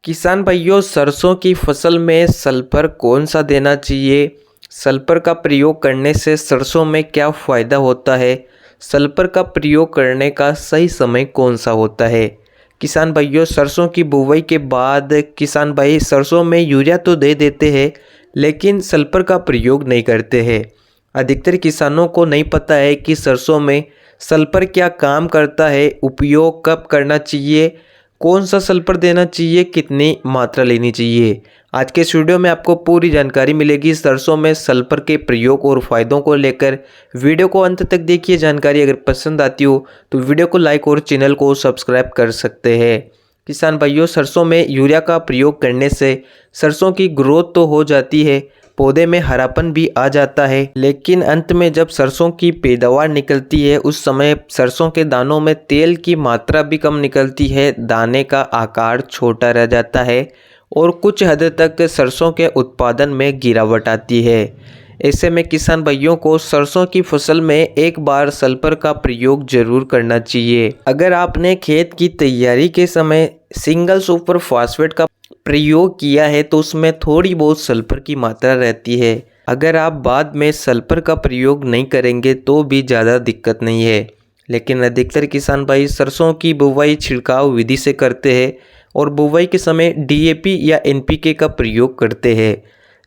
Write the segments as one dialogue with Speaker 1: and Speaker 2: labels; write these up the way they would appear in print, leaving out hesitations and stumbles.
Speaker 1: किसान भाइयों, सरसों की फसल में सल्फर कौन सा देना चाहिए? सल्फर का प्रयोग करने से सरसों में क्या फ़ायदा होता है? सल्फर का प्रयोग करने का सही समय कौन सा होता है? किसान भाइयों, सरसों की बुवाई के बाद किसान भाई सरसों में यूरिया तो दे देते हैं, लेकिन सल्फर का प्रयोग नहीं करते हैं। अधिकतर किसानों को नहीं पता है कि सरसों में सल्फर क्या काम करता है, उपयोग कब करना चाहिए, कौन सा सल्फर देना चाहिए, कितनी मात्रा लेनी चाहिए। आज के इस वीडियो में आपको पूरी जानकारी मिलेगी सरसों में सल्फर के प्रयोग और फायदों को लेकर। वीडियो को अंत तक देखिए। जानकारी अगर पसंद आती हो तो वीडियो को लाइक और चैनल को सब्सक्राइब कर सकते हैं। किसान भाइयों, सरसों में यूरिया का प्रयोग करने से सरसों की ग्रोथ तो हो जाती है, पौधे में हरापन भी आ जाता है, लेकिन अंत में जब सरसों की पैदावार निकलती है उस समय सरसों के दानों में तेल की मात्रा भी कम निकलती है, दाने का आकार छोटा रह जाता है और कुछ हद तक सरसों के उत्पादन में गिरावट आती है। ऐसे में किसान भाइयों को सरसों की फसल में एक बार सल्फर का प्रयोग जरूर करना चाहिए। अगर आपने खेत की तैयारी के समय सिंगल सुपर फॉस्फेट का प्रयोग किया है तो उसमें थोड़ी बहुत सल्फर की मात्रा रहती है। अगर आप बाद में सल्फर का प्रयोग नहीं करेंगे तो भी ज़्यादा दिक्कत नहीं है, लेकिन अधिकतर किसान भाई सरसों की बुवाई छिड़काव विधि से करते हैं और बुवाई के समय डीएपी या एनपीके का प्रयोग करते हैं,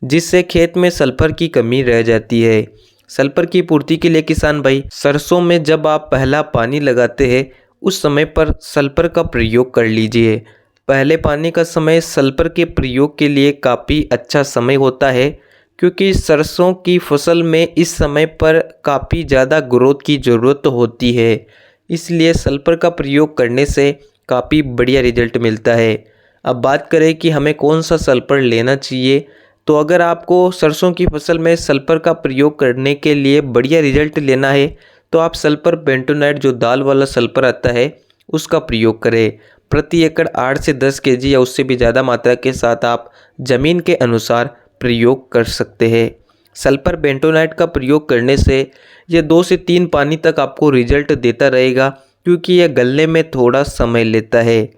Speaker 1: जिससे खेत में सल्फर की कमी रह जाती है। सल्फर की पूर्ति के लिए किसान भाई सरसों में जब आप पहला पानी लगाते हैं उस समय पर सल्फर का प्रयोग कर लीजिए। पहले पानी का समय सल्फर के प्रयोग के लिए काफ़ी अच्छा समय होता है, क्योंकि सरसों की फसल में इस समय पर काफ़ी ज़्यादा ग्रोथ की ज़रूरत होती है। इसलिए सल्फर का प्रयोग करने से काफ़ी बढ़िया रिजल्ट मिलता है। अब बात करें कि हमें कौन सा सल्फर लेना चाहिए, तो अगर आपको सरसों की फसल में सल्फर का प्रयोग करने के लिए बढ़िया रिजल्ट लेना है तो आप सल्फर बेंटोनाइट, जो दाल वाला सल्फर आता है, उसका प्रयोग करें। प्रति एकड़ 8 से 10 केजी या उससे भी ज़्यादा मात्रा के साथ आप ज़मीन के अनुसार प्रयोग कर सकते हैं। सल्फर बेंटोनाइट का प्रयोग करने से ये 2 से 3 पानी तक आपको रिजल्ट देता रहेगा, क्योंकि यह गलने में थोड़ा समय लेता है।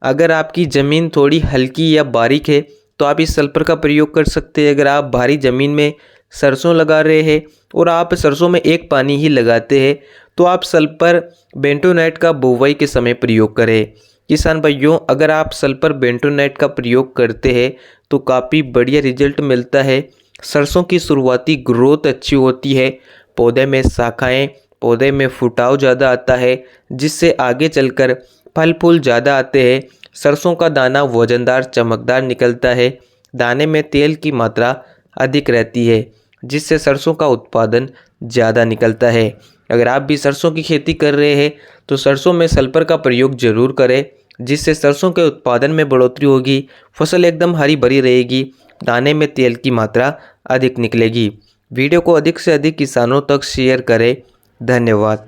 Speaker 1: अगर आपकी ज़मीन थोड़ी हल्की या बारीक है तो आप इस सल्फर का प्रयोग कर सकते हैं। अगर आप भारी ज़मीन में सरसों लगा रहे हैं और आप सरसों में एक पानी ही लगाते हैं तो आप सल्फर बेंटोनाइट का बुवाई के समय प्रयोग करें। किसान भाइयों, अगर आप सल्फर बेंटोनाइट का प्रयोग करते हैं तो काफ़ी बढ़िया रिजल्ट मिलता है। सरसों की शुरुआती ग्रोथ अच्छी होती है, पौधे में शाखाएं, पौधे में फुटाव ज़्यादा आता है, जिससे आगे चलकर फल फूल ज़्यादा आते हैं। सरसों का दाना वजनदार चमकदार निकलता है, दाने में तेल की मात्रा अधिक रहती है, जिससे सरसों का उत्पादन ज़्यादा निकलता है। अगर आप भी सरसों की खेती कर रहे हैं तो सरसों में सल्फर का प्रयोग जरूर करें, जिससे सरसों के उत्पादन में बढ़ोतरी होगी, फसल एकदम हरी भरी रहेगी, दाने में तेल की मात्रा अधिक निकलेगी। वीडियो को अधिक से अधिक किसानों तक शेयर करें। धन्यवाद।